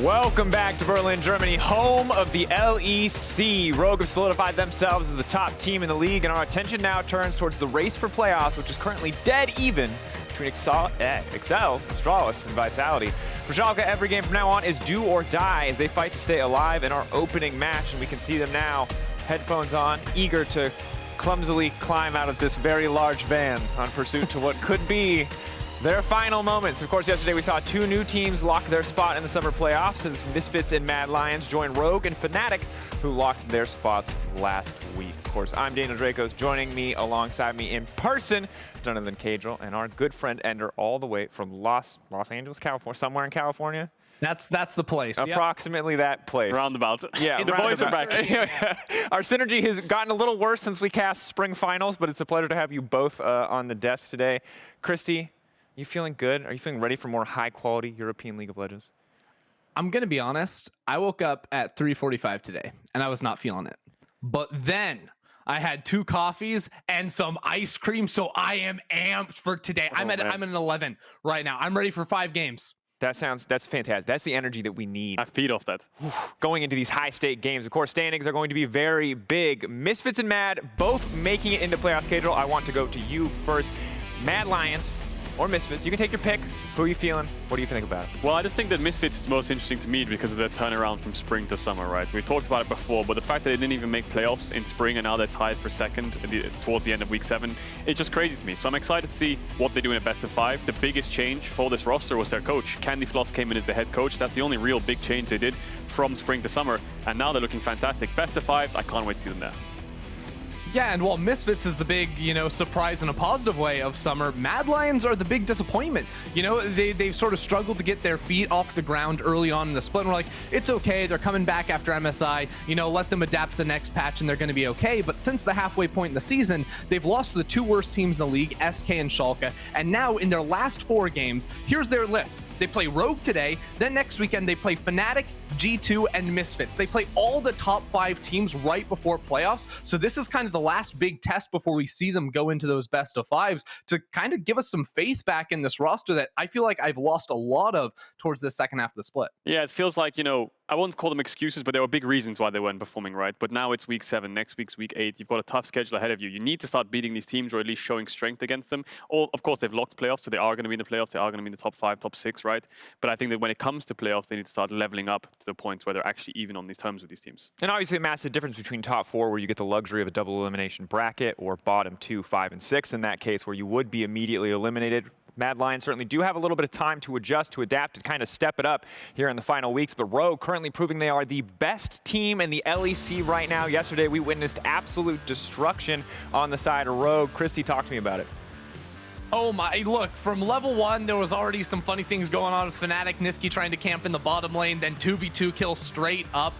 Welcome back to Berlin, Germany, home of the LEC. Rogue have solidified themselves as the top team in the league, and our attention now turns towards the race for playoffs, which is currently dead even between Excel, Astralis, and Vitality. For Schalke, every game from now on is do or die as they fight to stay alive in our opening match, and we can see them now, headphones on, eager to clumsily climb out of this very large van on pursuit to what could be their final moments. Of course, yesterday we saw two new teams lock their spot in the summer playoffs as Misfits and Mad Lions join Rogue and Fnatic, who locked their spots last week. Of course, I'm Daniel Drakos. Joining me alongside me in person, none other than Caedrel and our good friend Ender, all the way from Los Angeles, California, somewhere in California. That's the place. Approximately that place. Roundabout. Yeah, the boys are back. Our synergy has gotten a little worse since we cast spring finals, but it's a pleasure to have you both on the desk today. Christy, you feeling good? Are you feeling ready for more high-quality European League of Legends? I'm going to be honest. I woke up at 3:45 today, and I was not feeling it. But then I had 2 coffees and some ice cream, so I am amped for today. I'm at an 11 right now. I'm ready for 5 games. That's fantastic. That's the energy that we need. I feed off that. Going into these high-stake games. Of course, standings are going to be very big. Misfits and Mad both making it into playoffs. Caedrel, I want to go to you first. Mad Lions or Misfits, you can take your pick. Who are you feeling? What do you think about it? Well, I just think that Misfits is most interesting to me because of their turnaround from spring to summer, right? We talked about it before, but the fact that they didn't even make playoffs in spring and now they're tied for second towards the end of week 7, it's just crazy to me. So I'm excited to see what they do in a best of 5. The biggest change for this roster was their coach. Candy Floss came in as the head coach. That's the only real big change they did from spring to summer, and now they're looking fantastic. Best of 5s, I can't wait to see them there. Yeah, and while Misfits is the big, surprise in a positive way of summer, Mad Lions are the big disappointment. They've sort of struggled to get their feet off the ground early on in the split, and we're like, it's okay, they're coming back after MSI, let them adapt to the next patch and they're going to be okay. But since the halfway point in the season, they've lost to the 2 worst teams in the league, SK and Schalke, and now in their last 4 games, here's their list. They play Rogue today, then next weekend they play Fnatic, G2, and Misfits. They play all the top 5 teams right before playoffs, so this is kind of the last big test before we see them go into those best of 5s to kind of give us some faith back in this roster that I feel like I've lost a lot of towards the second half of the split. Yeah, it feels like, I won't call them excuses, but there were big reasons why they weren't performing right. But now it's week 7, next week's week 8. You've got a tough schedule ahead of you. You need to start beating these teams or at least showing strength against them. Or, of course, they've locked playoffs, so they are going to be in the playoffs. They are going to be in the top 5, top 6, right? But I think that when it comes to playoffs, they need to start leveling up to the point where they're actually even on these terms with these teams. And obviously a massive difference between top 4, where you get the luxury of a double elimination bracket, or bottom 2, 5, and 6 in that case, where you would be immediately eliminated. Mad Lions certainly do have a little bit of time to adjust, to adapt, and kind of step it up here in the final weeks. But Rogue currently proving they are the best team in the LEC right now. Yesterday, we witnessed absolute destruction on the side of Rogue. Christy, talk to me about it. Oh my, look, from level 1, there was already some funny things going on with Fnatic, Niski trying to camp in the bottom lane, then 2v2 kills straight up.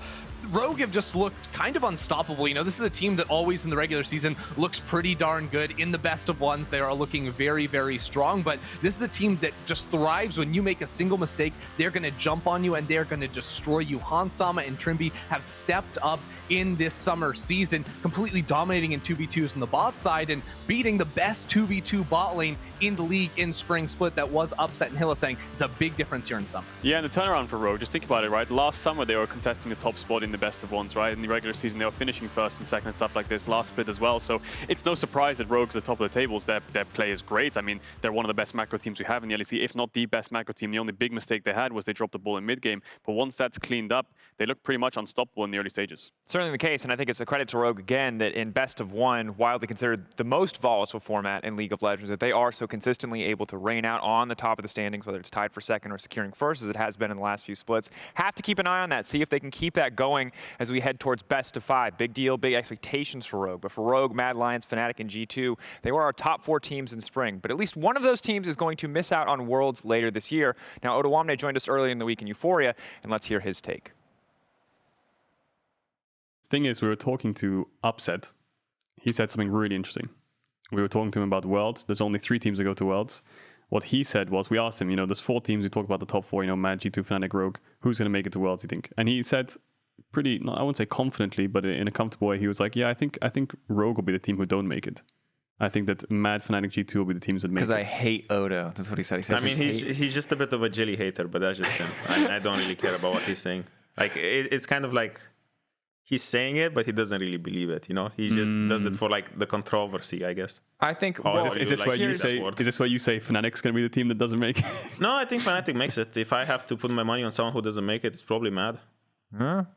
Rogue have just looked kind of unstoppable. This is a team that always in the regular season looks pretty darn good. In the best of 1s, they are looking very, very strong. But this is a team that just thrives when you make a single mistake. They're going to jump on you and they're going to destroy you. Hansama and Trimby have stepped up in this summer season, completely dominating in 2v2s on the bot side and beating the best 2v2 bot lane in the league in spring split that was upset in Hilla, saying it's a big difference here in summer. Yeah, and the turnaround for Rogue, just think about it, right? Last summer, they were contesting the top spot in the best of 1s, right? In the regular season, they were finishing first and second and stuff like this, last split as well. So it's no surprise that Rogue's at the top of the tables. Their play is great. I mean, they're one of the best macro teams we have in the LEC, if not the best macro team. The only big mistake they had was they dropped the ball in mid-game. But once that's cleaned up, they look pretty much unstoppable in the early stages. Certainly the case, and I think it's a credit to Rogue again that in best of 1, widely considered the most volatile format in League of Legends, that they are so consistently able to reign out on the top of the standings, whether it's tied for second or securing first, as it has been in the last few splits. Have to keep an eye on that, see if they can keep that going as we head towards best of 5. Big deal, big expectations for Rogue. But for Rogue, Mad Lions, Fnatic, and G2, they were our top 4 teams in spring. But at least one of those teams is going to miss out on Worlds later this year. Now, Odawamne joined us earlier in the week in Euphoria, and let's hear his take. Thing is, we were talking to Upset. He said something really interesting. We were talking to him about Worlds. There's only 3 teams that go to Worlds. What he said was, we asked him, there's 4 teams. We talk about the top 4, Mad, G2, Fnatic, Rogue. Who's going to make it to Worlds, you think? And he said, pretty, I wouldn't say confidently, but in a comfortable way, he was like, yeah, I think Rogue will be the team who don't make it. I think that Mad, Fnatic, G2 will be the teams that make it. Because I hate Odo. That's what he said. He said I mean, he's just a bit of a jelly hater, but that's just him. I don't really care about what he's saying. Like, it's kind of like he's saying it, but he doesn't really believe it. You know, he just does it for like the controversy, I guess. I think. Is this why you say Fnatic's gonna be the team that doesn't make it? No, I think Fnatic makes it. If I have to put my money on someone who doesn't make it, it's probably Mad.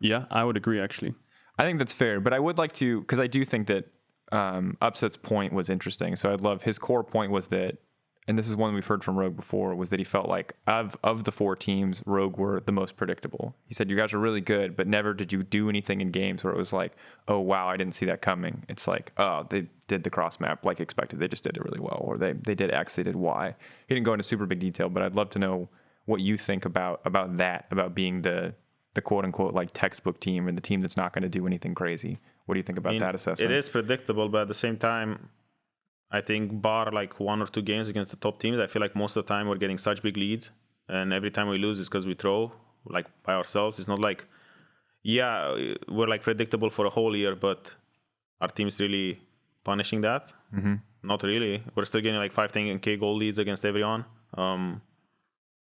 Yeah, I would agree actually. I think that's fair, but I would like to, because I do think that Upset's point was interesting. So I'd love, his core point was that, and this is one we've heard from Rogue before, was that he felt like of the 4 teams, Rogue were the most predictable. He said, you guys are really good, but never did you do anything in games where it was like, oh, wow, I didn't see that coming. It's like, oh, they did the cross map like expected. They just did it really well. Or they did X, they did Y. He didn't go into super big detail, but I'd love to know what you think about that, about being the quote unquote like textbook team and the team that's not going to do anything crazy. What do you think about that assessment? It is predictable, but at the same time, I think bar like 1 or 2 games against the top teams, I feel like most of the time we're getting such big leads, and every time we lose is because we throw like by ourselves. It's not like, yeah, we're like predictable for a whole year, but our team's really punishing that. Not really. We're still getting like 5-10K goal leads against everyone.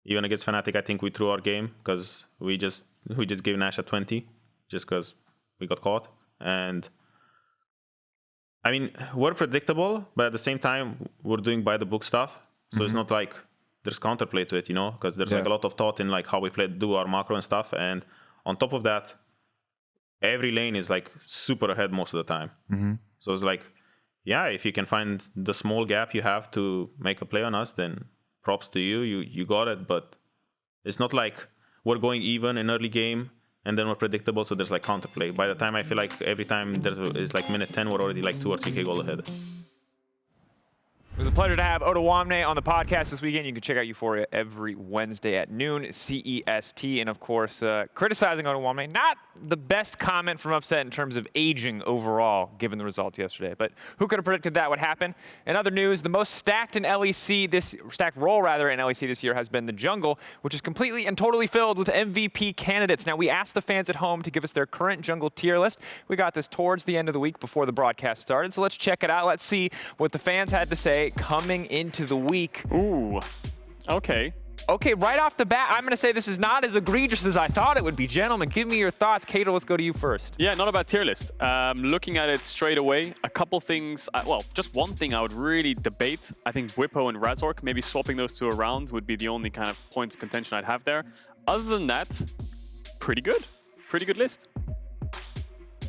Even against Fnatic, I think we threw our game because we just gave Nash a 20 just because we got caught. And I mean, we're predictable, but at the same time, we're doing by the book stuff. So it's not like there's counterplay to it, you know, because there's like a lot of thought in like how we do our macro and stuff. And on top of that, every lane is like super ahead most of the time. So it's like, yeah, if you can find the small gap you have to make a play on us, then props to you. You got it. But it's not like we're going even in early game and then we're predictable, so there's like counterplay. By the time, I feel like every time there is like minute 10, we're already like 2 or 3K goal ahead. It was a pleasure to have Odo Wamne on the podcast this weekend. You can check out Euphoria every Wednesday at noon, CEST. And of course, criticizing Odo Wamne, not the best comment from Upset in terms of aging overall, given the result yesterday. But who could have predicted that would happen? In other news, the most stacked in LEC, stacked role rather in LEC this year has been the jungle, which is completely and totally filled with MVP candidates. Now, we asked the fans at home to give us their current jungle tier list. We got this towards the end of the week before the broadcast started. So let's check it out. Let's see what the fans had to say coming into the week. Ooh, okay. Okay, right off the bat, I'm going to say this is not as egregious as I thought it would be. Gentlemen, give me your thoughts. Caedrel, let's go to you first. Yeah, not a bad tier list. Looking at it straight away, a couple things, well, just one thing I would really debate. I think Bwipo and Razork, maybe swapping those 2 around would be the only kind of point of contention I'd have there. Other than that, pretty good. Pretty good list.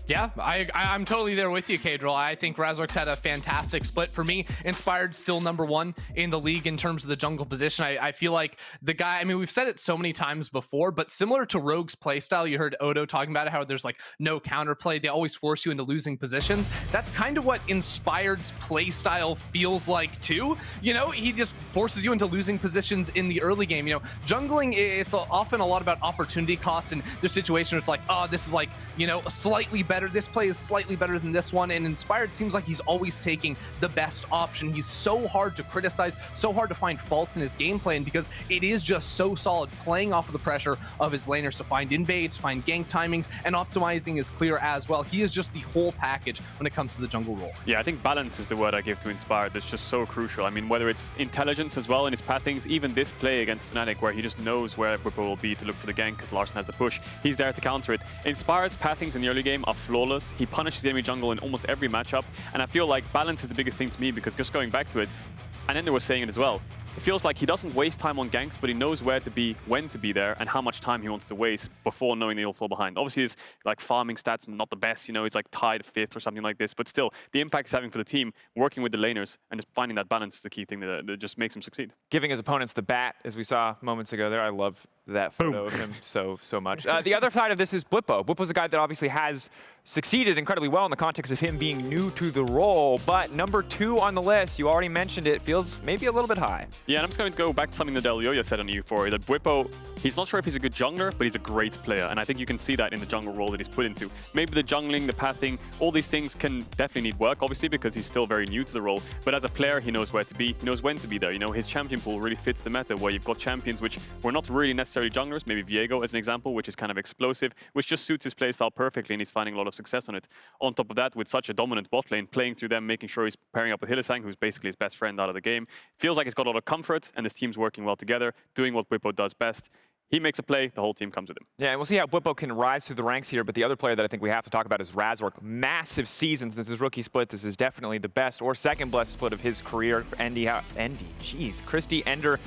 Yeah, I'm totally there with you, Caedrel. I think Razork's had a fantastic split. For me, Inspired still #1 in the league in terms of the jungle position. I feel like the guy, I mean, we've said it so many times before, but similar to Rogue's playstyle, you heard Odo talking about how there's like no counterplay. They always force you into losing positions. That's kind of what Inspired's playstyle feels like too. You know, he just forces you into losing positions in the early game. You know, jungling, it's often a lot about opportunity cost, and the situation where it's like, oh, this is like, you know, slightly better. This play is slightly better than this one, and Inspired seems like he's always taking the best option. He's so hard to criticize, so hard to find faults in his game plan because it is just so solid, playing off of the pressure of his laners to find invades, find gank timings, and optimizing his clear as well. He is just the whole package when it comes to the jungle role. Yeah, I think balance is the word I give to Inspired. That's just so crucial. I mean, whether it's intelligence as well in his pathings, even this play against Fnatic where he just knows where Bwipo will be to look for the gank because Larsen has the push. He's there to counter it. Inspired's pathings in the early game are flawless. He punishes the enemy jungle in almost every matchup, and I feel like balance is the biggest thing to me because just going back to it, and Ender was saying it as well, it feels like he doesn't waste time on ganks, but he knows where to be, when to be there, and how much time he wants to waste before knowing that he'll fall behind. Obviously, his like farming stats not the best, you know, he's like tied 5th or something like this, but still, the impact he's having for the team, working with the laners, and just finding that balance is the key thing that just makes him succeed. Giving his opponents the bat, as we saw moments ago there. I love that photo of him so much. The other side of this is Bwipo. Bwipo's a guy that obviously has succeeded incredibly well in the context of him being new to the role, but #2 on the list, you already mentioned it, feels maybe a little bit high. Yeah, and I'm just going to go back to something that Delioya said on Euphoria, that Bwipo, he's not sure if he's a good jungler, but he's a great player, and I think you can see that in the jungle role that he's put into. Maybe the jungling, the pathing, all these things can definitely need work, obviously, because he's still very new to the role, but as a player, he knows where to be, he knows when to be there. You know, his champion pool really fits the meta, where you've got champions which were not really necessarily necessarily junglers, maybe Viego as an example, which is kind of explosive, which just suits his playstyle perfectly, and he's finding a lot of success on it. On top of that, with such a dominant bot lane, playing through them, making sure he's pairing up with Hylissang, who's basically his best friend out of the game, feels like he's got a lot of comfort, and his team's working well together, doing what Bwipo does best. He makes a play, the whole team comes with him. Yeah, and we'll see how Bwipo can rise through the ranks here, but the other player that I think we have to talk about is Razork. Massive season since his rookie split. This is definitely the best or second best split of his career. Jeez, Christy, Ender,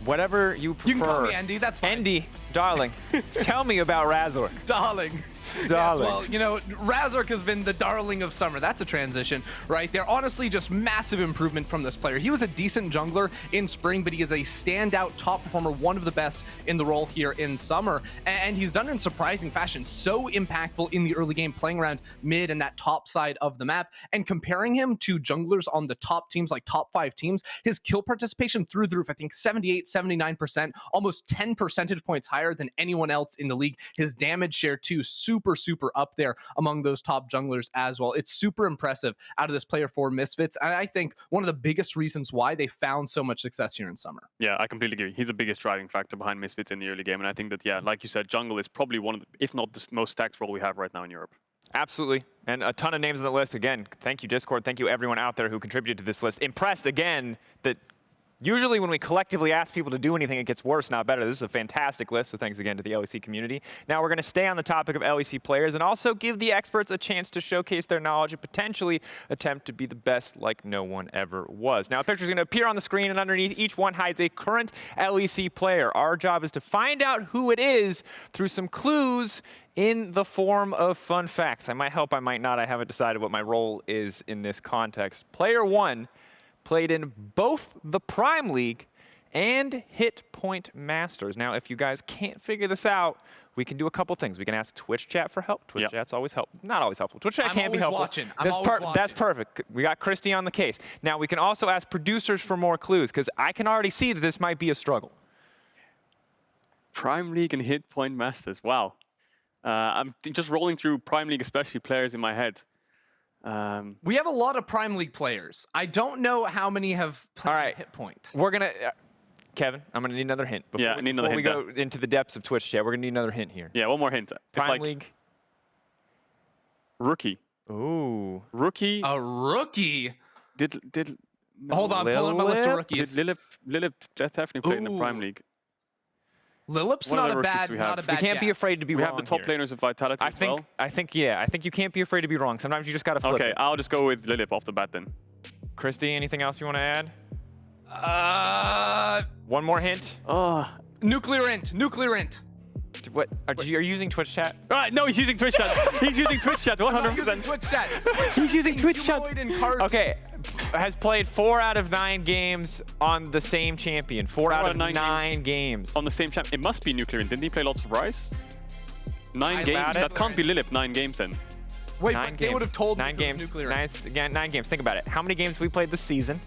whatever you prefer. You can call me Andy, that's fine. Andy, darling, tell me about Razork. Darling. Darling. Yes, well, you know, Razork has been the darling of summer. That's a transition, right? They're honestly just massive improvement from this player. He was a decent jungler in spring, but he is a standout top performer, one of the best in the role here in summer. And he's done it in surprising fashion. So impactful in the early game, playing around mid and that top side of the map. And comparing him to junglers on the top teams, like top 5 teams, his kill participation through the roof, I think 78, 79%, almost 10 percentage points higher than anyone else in the league. His damage share too, super up there among those top junglers as well. It's super impressive out of this player for Misfits, and I think one of the biggest reasons why they found so much success here in summer. Yeah, I completely agree. He's the biggest driving factor behind Misfits in the early game, and I think that, yeah, like you said, jungle is probably one of the, if not the most stacked role we have right now in Europe. Absolutely. And a ton of names on the list. Again, thank you, Discord. Thank you, everyone out there who contributed to this list. Impressed, again, that usually when we collectively ask people to do anything, it gets worse, not better. This is a fantastic list, so thanks again to the LEC community. Now we're going to stay on the topic of LEC players and also give the experts a chance to showcase their knowledge and potentially attempt to be the best like no one ever was. Now a picture is going to appear on the screen, and underneath each one hides a current LEC player. Our job is to find out who it is through some clues in the form of fun facts. I might help, I might not. I haven't decided what my role is in this context. Player 1 played in both the Prime League and Hit Point Masters. Now, if you guys can't figure this out, we can do a couple things. We can ask Twitch chat for help. Twitch chat's always helpful. Not always helpful. Twitch chat can be helpful. I'm always watching. That's perfect. We got Christy on the case. Now, we can also ask producers for more clues, because I can already see that this might be a struggle. Prime League and Hit Point Masters. Wow. I'm just rolling through Prime League, especially players in my head. We have a lot of Prime League players. I don't know how many have played Hit Point. We're going to... Kevin, I'm going to need another hint. Before we go into the depths of Twitch chat, we're going to need another hint here. Yeah, one more hint. Prime League. Rookie. Ooh. Rookie. A rookie? Hold on, pulling my list of rookies. Lilip definitely played in the Prime League. Lilip's not a bad guess. We can't be afraid to be wrong. We have the top laners of Vitality as well. I think you can't be afraid to be wrong. Sometimes you just got to flip it. I'll just go with Lilip off the bat then. Christy, anything else you want to add? One more hint. Nuclear Int. What? Are you using Twitch chat? No, he's using Twitch chat. He's using Twitch chat, 100%. Twitch chat. He's using Twitch chat. Okay. Has played 4 out of 9 games on the same champion. 4 out of 9 games. On the same champion. It must be Nuclear Int. Didn't he play lots of Rise? 9 games? That can't be Lilip, 9 games then. Wait, but they would have told 9 games. Nuclear. Again, 9 games. Think about it. How many games have we played this season?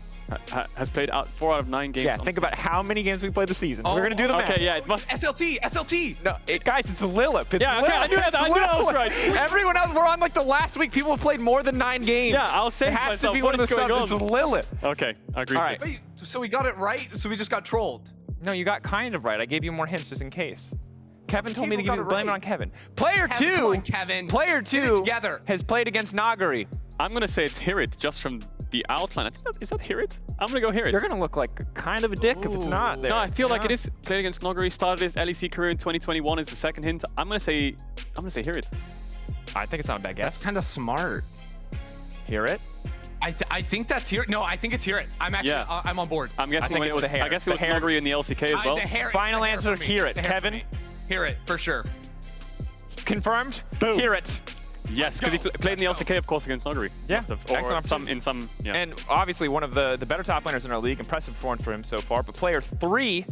Has played 4 out of 9 games. Yeah, think about how many games we played this season. We're going to do the math. Okay, yeah, it must... SLT! No, guys, it's Lilip. It's yeah, okay, I knew that was right. Everyone else, we're on like the last week. People have played more than 9 games. Yeah, I'll say it has to be one of the subs. It's Lilip. Okay, I agree. All right. Wait, so we got it right? So we just got trolled? No, you got kind of right. I gave you more hints just in case. Kevin told me to blame it on Kevin. Player 2 has played against Nagari. I'm going to say it's Hirit, just from the outline. I think is that Hirit? I'm going to go Hirit. You're going to look like kind of a dick if it's not there. No, I feel like it is. Played against Nagari, started his LEC career in 2021 is the second hint. I'm going to say Hirit. I think it's not a bad guess. That's kind of smart. Hirit? I think that's Hirit. No, I think it's Hirit. I'm actually, I'm on board. I'm guessing it was Nagari in the LCK as well. Final answer, Hirit. Kevin? Hirit, for sure. Confirmed? Boom. Hirit. Yes, because he played in the LCK, of course, against Nagari. Yeah, excellent. And obviously one of the better top laners in our league. Impressive performance for him so far. But player 3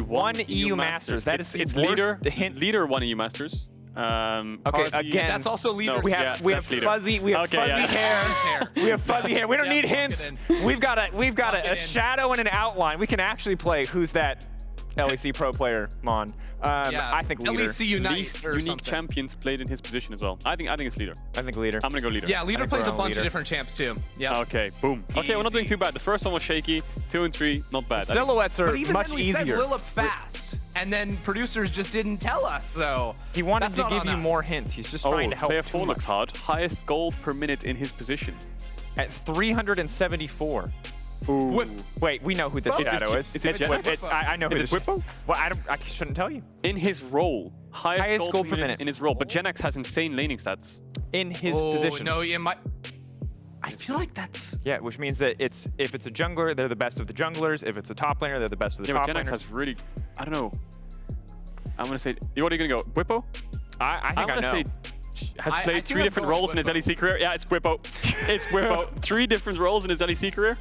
won EU Masters. That is it's leader. The hint leader won EU Masters. Okay, again, that's also leader. No, we have fuzzy hair. We have fuzzy hair. We don't need hints. We've got a shadow and an outline. We can actually play Who's That LEC Pro player, Mon. I think leader. LEC Unite Least unique champions played in his position as well. I think it's leader. I think leader. I'm gonna go leader. Yeah, leader plays a bunch of different champs too. Yeah. Okay, boom. Okay, we're not doing too bad. The first one was shaky. 2 and 3, not bad. Silhouettes are much easier. Said Lilip fast, and then producers just didn't tell us, so He wanted that's to not give on you us. more hints. He's just trying to help player too 4 looks much. hard. Highest gold per minute in his position. At 374. Ooh. Wait, we know who this Well, shadow is is. it It's- I know who Is this it Whippo? Well, I shouldn't tell you. In his role. Highest gold per minute in his role. But Gen X has insane laning stats. In his Oh, position. no, it might. I feel like that's. Yeah, which means that if it's a jungler, they're the best of the junglers. If it's a top laner, they're the best of the Yeah, top but Gen X laners. has really... I don't know. I'm going to say... What are you going to go? Whippo? I think I I'm going know. to say... Has I played think 3 I'm different going roles in his Whippo. LEC career. Yeah, it's Whippo. It's Whippo. 3 different roles in his LEC career.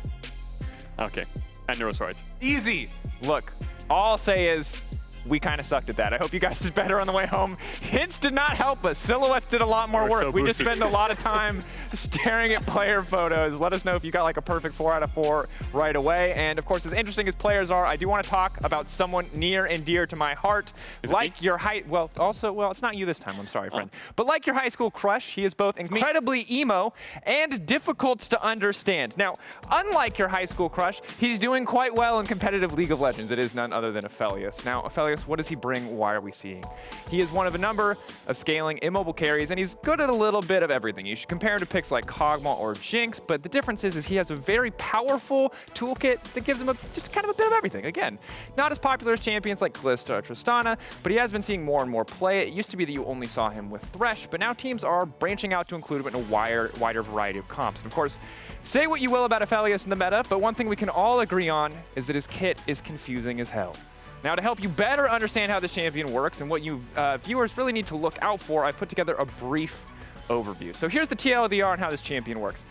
Okay. And Neuro's right. Easy. Look, all I'll say is we kind of sucked at that. I hope you guys did better on the way home. Hints did not help us. Silhouettes did a lot more We're work. so We just boosted. spend a lot of time staring at player photos. Let us know if you got like a perfect 4 out of 4 right away. And of course, as interesting as players are, I do want to talk about someone near and dear to my heart. Is it Like me? your well, it's not you this time. I'm sorry, friend. But like your high school crush, he is both incredibly emo and difficult to understand. Now, unlike your high school crush, he's doing quite well in competitive League of Legends. It is none other than Aphelios. Now, Aphelios, what does he bring? Why are we seeing? He is one of a number of scaling immobile carries, and he's good at a little bit of everything. You should compare him to picks like Kog'Maw or Jinx, but the difference is he has a very powerful toolkit that gives him just kind of a bit of everything. Again, not as popular as champions like Kalista or Tristana, but he has been seeing more and more play. It used to be that you only saw him with Thresh, but now teams are branching out to include him in a wider variety of comps. And of course, say what you will about Aphelios in the meta, but one thing we can all agree on is that his kit is confusing as hell. Now, to help you better understand how this champion works and what you viewers really need to look out for, I put together a brief overview. So here's the TLDR on how this champion works.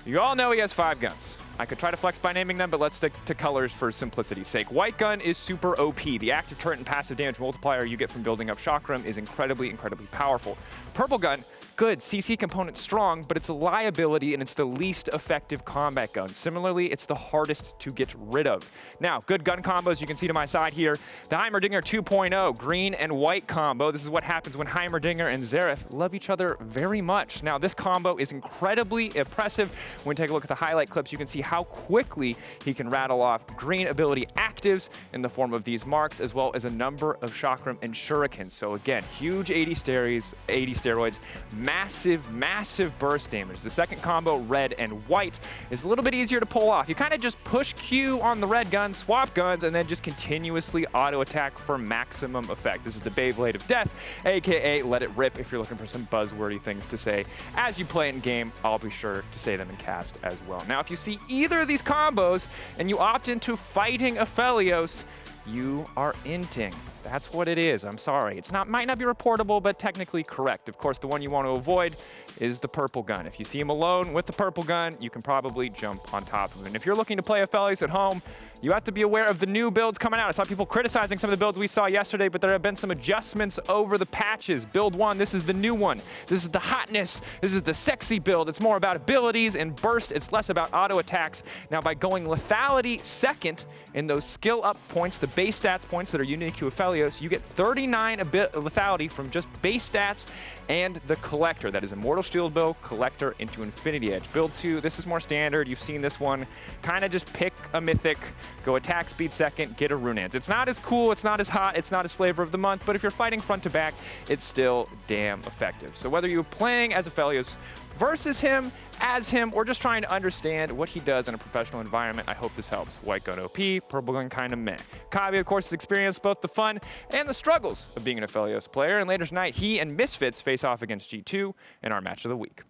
You all know he has 5 guns. I could try to flex by naming them, but let's stick to colors for simplicity's sake. White gun is super OP. The active turret and passive damage multiplier you get from building up Chakram is incredibly powerful. Purple gun, good, CC component strong, but it's a liability and it's the least effective combat gun. Similarly, it's the hardest to get rid of. Now, good gun combos you can see to my side here. The Heimerdinger 2.0, green and white combo. This is what happens when Heimerdinger and Xerath love each other very much. Now, this combo is incredibly impressive. When you take a look at the highlight clips, you can see how quickly he can rattle off green ability actives in the form of these marks, as well as a number of Chakram and Shurikens. So again, huge 80 steroids, massive burst damage. The second combo, red and white, is a little bit easier to pull off. You kind of just push Q on the red gun, swap guns, and then just continuously auto attack for maximum effect. This is the Beyblade of Death, aka Let It Rip if you're looking for some buzzwordy things to say. As you play in game, I'll be sure to say them in cast as well. Now, if you see either of these combos and you opt into fighting Aphelios, you are inting. That's what it is. I'm sorry. Might not be reportable, but technically correct. Of course, the one you want to avoid is the purple gun. If you see him alone with the purple gun, you can probably jump on top of him. And if you're looking to play Aphelios at home, you have to be aware of the new builds coming out. I saw people criticizing some of the builds we saw yesterday, but there have been some adjustments over the patches. Build 1, this is the new one. This is the hotness. This is the sexy build. It's more about abilities and burst. It's less about auto attacks. Now, by going lethality second in those skill up points, the base stats points that are unique to Aphelios, you get 39 lethality from just base stats and the Collector. That is Immortal Shield build, Collector into Infinity Edge. Build 2, this is more standard. You've seen this one. Kind of just pick a mythic, go attack speed second, get a Runeans. It's not as cool, it's not as hot, it's not as flavor of the month, but if you're fighting front to back, it's still damn effective. So whether you're playing as Aphelios versus him, as him, or just trying to understand what he does in a professional environment, I hope this helps. White gun OP, purple gun kind of meh. Kabi, of course, has experienced both the fun and the struggles of being an Aphelios player, and later tonight, he and Misfits face off against G2 in our match of the week.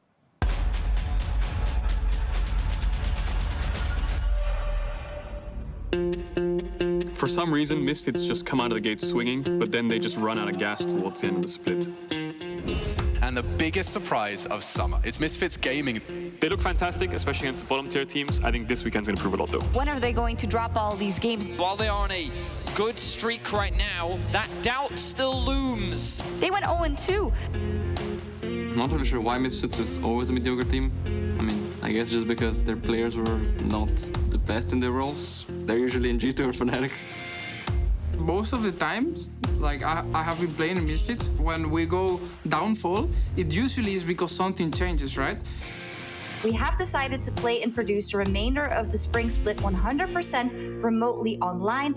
For some reason, Misfits just come out of the gate swinging, but then they just run out of gas towards the end of the split. And the biggest surprise of summer is Misfits Gaming. They look fantastic, especially against the bottom tier teams. I think this weekend's going to prove a lot, though. When are they going to drop all these games? While they are on a good streak right now, that doubt still looms. They went 0-2. I'm not really sure why Misfits is always a mediocre team. I mean, I guess just because their players were not the best in their roles. They're usually in G2 or Fnatic. Most of the times, like I have been playing in Misfits, when we go downfall, it usually is because something changes, right? We have decided to play and produce the remainder of the spring split 100% remotely online.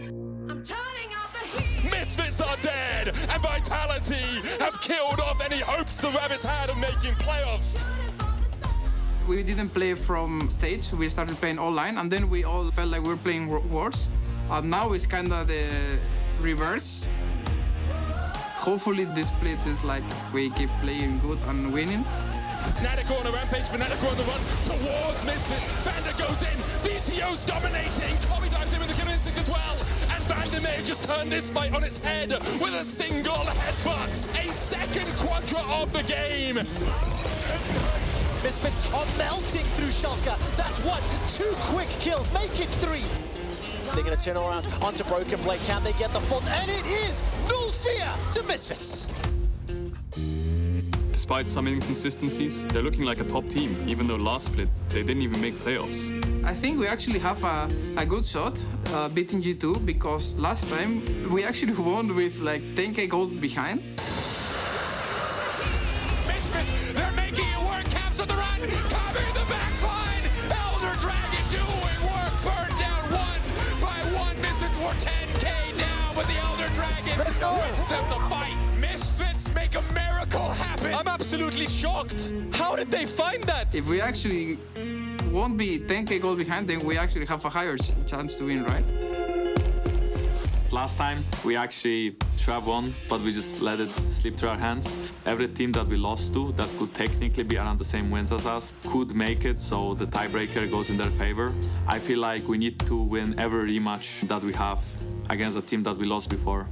Misfits are dead, and Vitality have killed off any hopes the Rabbits had of making playoffs. We didn't play from stage, we started playing online, and then we all felt like we were playing Worlds. And now it's kind of the reverse. Hopefully this split is like we keep playing good and winning. Nadeko on a rampage, for Nadeko on the run towards Misfits. Banda goes in, VTO's dominating. Kobe dives in with the killing instinct as well. And Banda may have just turned this fight on its head with a single headbutt. A second quadra of the game. Misfits are melting through Schalke. That's 1, 2 quick kills, make it 3. They're going to turn around onto Broken Blade. Can they get the 4th? And it is null fear to Misfits. Despite some inconsistencies, they're looking like a top team, even though last split, they didn't even make playoffs. I think we actually have a good shot beating G2, because last time we actually won with like 10k gold behind. Misfits, they're making it work. Caps on the run, covering the back line. Elder Dragon doing work, burned down 1 by 1. Misfits were 10k down, but the Elder Dragon wins them the fight. Misfits make a miracle happen. I'm absolutely shocked. How did they find that? If we actually won't be 10k gold behind, then we actually have a higher chance to win, right? Last time we actually should have won, but we just let it slip through our hands. Every team that we lost to that could technically be around the same wins as us could make it, so the tiebreaker goes in their favor. I feel like we need to win every rematch that we have against a team that we lost before.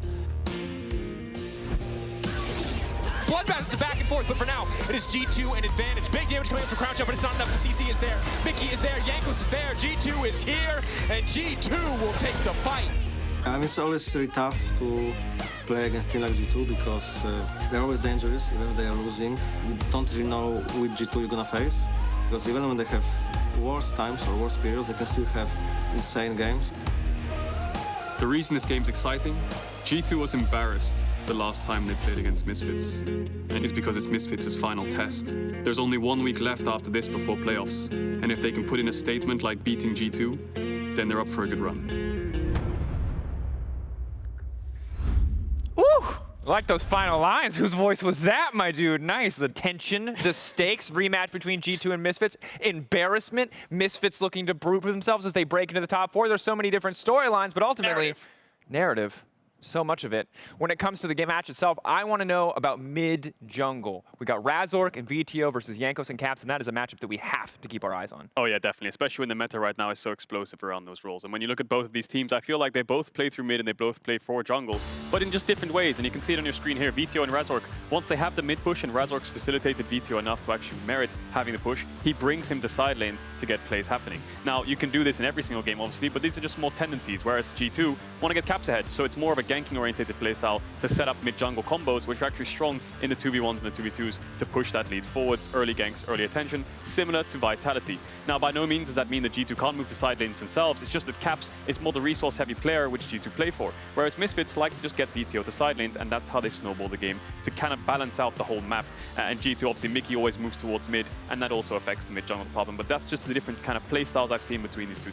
Bloodbath is back and forth, but for now, it is G2 an advantage. Big damage coming in from Crown Jump, but it's not enough. The CC is there, Mickey is there, Jankos is there, G2 is here, and G2 will take the fight. It's always really tough to play against team like G2 because they're always dangerous, even if they are losing. You don't really know which G2 you're gonna face, because even when they have worse times or worse periods, they can still have insane games. The reason this game's exciting, G2 was embarrassed the last time they played against Misfits. And it's because it's Misfits' final test. There's only 1 week left after this before playoffs. And if they can put in a statement like beating G2, then they're up for a good run. Woo! I like those final lines. Whose voice was that, my dude? Nice. The tension, the stakes, rematch between G2 and Misfits, embarrassment, Misfits looking to prove themselves as they break into the top 4. There's so many different storylines, but ultimately, narrative. So much of it. When it comes to the game match itself, I want to know about mid-jungle. We got Razork and VTO versus Jankos and Caps, and that is a matchup that we have to keep our eyes on. Oh yeah, definitely. Especially when the meta right now is so explosive around those roles. And when you look at both of these teams, I feel like they both play through mid and they both play for jungle, but in just different ways. And you can see it on your screen here. VTO and Razork, once they have the mid push and Razork's facilitated VTO enough to actually merit having the push, he brings him to side lane to get plays happening. Now, you can do this in every single game, obviously, but these are just small tendencies, whereas G2 want to get Caps ahead. So it's more of a ganking-oriented playstyle to set up mid-jungle combos, which are actually strong in the 2v1s and the 2v2s to push that lead forwards, early ganks, early attention, similar to Vitality. Now, by no means does that mean that G2 can't move to side lanes themselves. It's just that Caps is more the resource-heavy player which G2 play for, whereas Misfits like to just get VTO to side lanes, and that's how they snowball the game to kind of balance out the whole map. And G2, obviously, Mickey always moves towards mid, and that also affects the mid-jungle problem, but that's just the different kind of playstyles I've seen between these two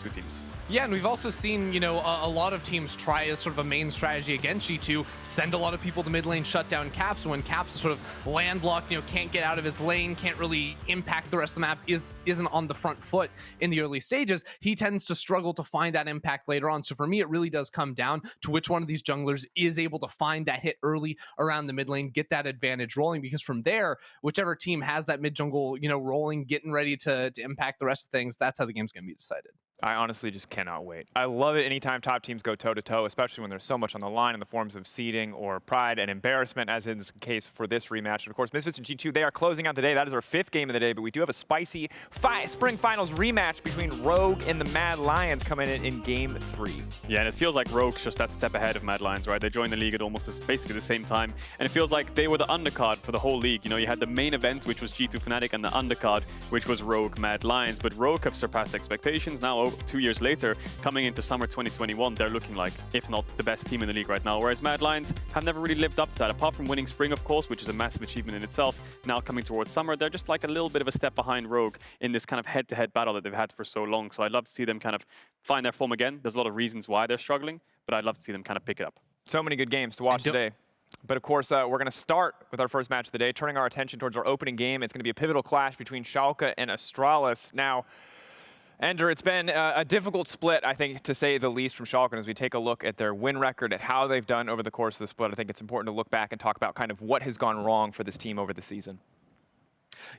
teams. Yeah, and we've also seen, you know, a lot of teams try as sort of a main strategy against G2, send a lot of people to mid lane, shut down Caps. When Caps is sort of landlocked, you know, can't get out of his lane, can't really impact the rest of the map, isn't on the front foot in the early stages, he tends to struggle to find that impact later on. So for me, it really does come down to which one of these junglers is able to find that hit early around the mid lane, get that advantage rolling, because from there, whichever team has that mid jungle, you know, rolling, getting ready to impact the rest of things, that's how the game's going to be decided. I honestly just cannot wait. I love it anytime top teams go toe-to-toe, especially when there's so much on the line in the forms of seeding or pride and embarrassment, as is the case for this rematch. And of course, Misfits and G2, they are closing out the day. That is our 5th game of the day, but we do have a spicy spring finals rematch between Rogue and the Mad Lions coming in game 3. Yeah, and it feels like Rogue's just that step ahead of Mad Lions, right? They joined the league at almost basically the same time, and it feels like they were the undercard for the whole league. You know, you had the main event, which was G2 Fnatic, and the undercard, which was Rogue Mad Lions, but Rogue have surpassed expectations. Now over 2 years later, coming into summer 2021, they're looking like, if not the best team in the league right now. Whereas Mad Lions have never really lived up to that, apart from winning Spring, of course, which is a massive achievement in itself. Now coming towards summer, they're just like a little bit of a step behind Rogue in this kind of head-to-head battle that they've had for so long. So I'd love to see them kind of find their form again. There's a lot of reasons why they're struggling, but I'd love to see them kind of pick it up. So many good games to watch today. But of course, we're going to start with our first match of the day, turning our attention towards our opening game. It's going to be a pivotal clash between Schalke and Astralis. Now, Ender, it's been a difficult split, I think, to say the least, from Schalke. And as we take a look at their win record, at how they've done over the course of the split, I think it's important to look back and talk about kind of what has gone wrong for this team over the season.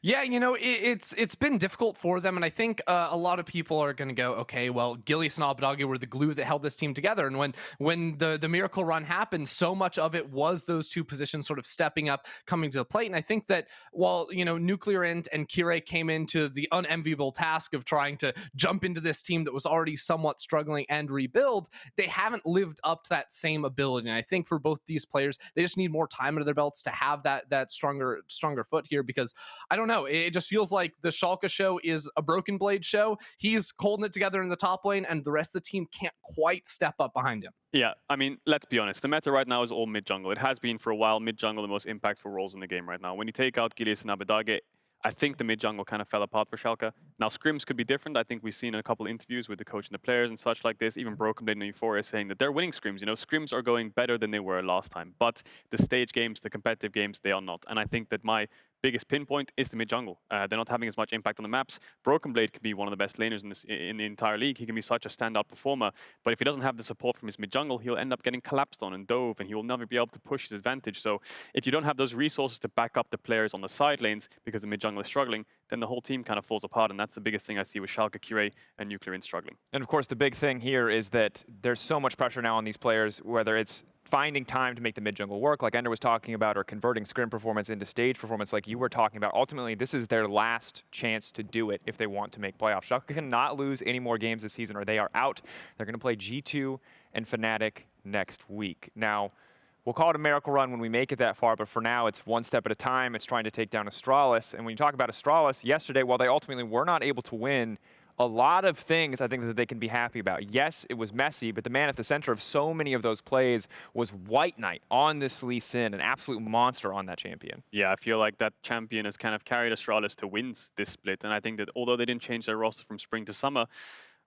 Yeah, you know, it's been difficult for them, and I think a lot of people are going to go, okay, well, Gilius and Abadagi were the glue that held this team together, and when the miracle run happened, so much of it was those two positions sort of stepping up, coming to the plate, and I think that while, you know, Nuclear and Kire came into the unenviable task of trying to jump into this team that was already somewhat struggling and rebuild, they haven't lived up to that same ability, and I think for both these players, they just need more time under their belts to have that stronger foot here, because I don't know. It just feels like the Schalke show is a Broken Blade show. He's holding it together in the top lane, and the rest of the team can't quite step up behind him. Yeah, I mean, let's be honest. The meta right now is all mid-jungle. It has been for a while. Mid-jungle, the most impactful roles in the game right now. When you take out Gilius and Abadagi, I think the mid-jungle kind of fell apart for Schalke. Now, scrims could be different. I think we've seen a couple of interviews with the coach and the players and such like this. Even Broken Blade and Euphoria saying that they're winning scrims. You know, scrims are going better than they were last time. But the stage games, the competitive games, they are not. And I think that my biggest pinpoint is the mid-jungle. They're not having as much impact on the maps. Broken Blade can be one of the best laners in the entire league. He can be such a standout performer. But if he doesn't have the support from his mid-jungle, he'll end up getting collapsed on and dove, and he will never be able to push his advantage. So if you don't have those resources to back up the players on the side lanes because the mid-jungle is struggling, then the whole team kind of falls apart. And that's the biggest thing I see with Schalke, Kire, and Nuclear struggling. And of course, the big thing here is that there's so much pressure now on these players, whether it's finding time to make the mid-jungle work, like Ender was talking about, or converting scrim performance into stage performance, like you were talking about. Ultimately, this is their last chance to do it if they want to make playoffs. Schalke cannot lose any more games this season, or they are out. They're going to play G2 and Fnatic next week. Now, we'll call it a miracle run when we make it that far, but for now, it's one step at a time. It's trying to take down Astralis. And when you talk about Astralis, yesterday, while they ultimately were not able to win, a lot of things I think that they can be happy about. Yes, it was messy, but the man at the center of so many of those plays was White Knight on this Lee Sin, an absolute monster on that champion. Yeah, I feel like that champion has kind of carried Astralis to wins this split. And I think that although they didn't change their roster from spring to summer,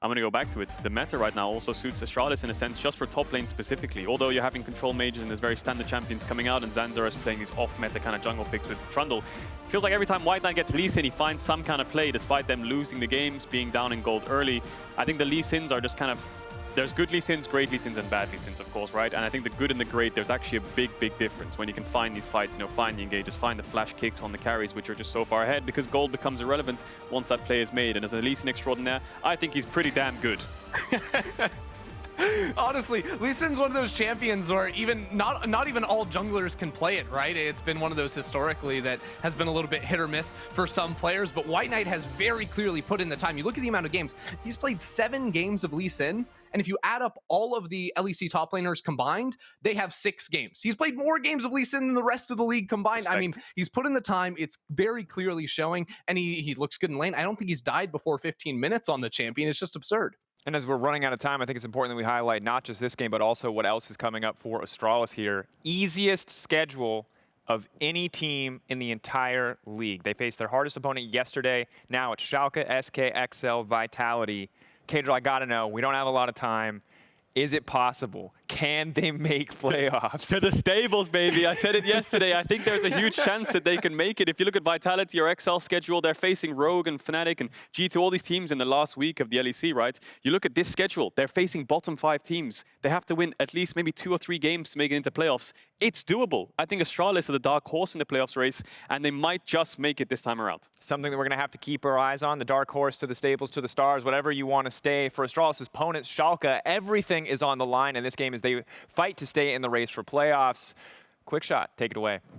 I'm going to go back to it. The meta right now also suits Astralis in a sense, just for top lane specifically. Although you're having control mages and there's very standard champions coming out, and Zanzar is playing these off-meta kind of jungle picks with Trundle. Feels like every time White Knight gets Lee Sin, he finds some kind of play, despite them losing the games, being down in gold early. I think the Lee Sins are just kind of... There's good Lee Sins, great Lee Sins, and bad Lee Sins, of course, right? And I think the good and the great, there's actually a big, big difference when you can find these fights, you know, find the engages, find the flash kicks on the carries, which are just so far ahead, because gold becomes irrelevant once that play is made. And as a Lee Sin extraordinaire, I think he's pretty damn good. Honestly, Lee Sin's one of those champions where even not even all junglers can play it, right? It's been one of those historically that has been a little bit hit or miss for some players, but White Knight has very clearly put in the time. You look at the amount of games. He's played 7 games of Lee Sin, and if you add up all of the LEC top laners combined, they have 6 games. He's played more games of Lee Sin than the rest of the league combined. Respect. I mean, he's put in the time. It's very clearly showing, and he looks good in lane. I don't think he's died before 15 minutes on the champion. It's just absurd. And as we're running out of time, I think it's important that we highlight not just this game, but also what else is coming up for Astralis here. Easiest schedule of any team in the entire league. They faced their hardest opponent yesterday. Now it's Schalke, SK, XL, Vitality. Caedrel, I gotta know, we don't have a lot of time. Is it possible? Can they make playoffs? To the stables, baby. I said it yesterday. I think there's a huge chance that they can make it. If you look at Vitality or XL schedule, they're facing Rogue and Fnatic and G2, all these teams in the last week of the LEC, right? You look at this schedule, they're facing bottom 5 teams. They have to win at least maybe 2 or 3 games to make it into playoffs. It's doable. I think Astralis are the dark horse in the playoffs race, and they might just make it this time around. Something that we're going to have to keep our eyes on, the dark horse to the stables, to the stars, whatever you want to stay. For Astralis' opponents, Schalke, everything is on the line in this game as they fight to stay in the race for playoffs. Quick shot, take it away.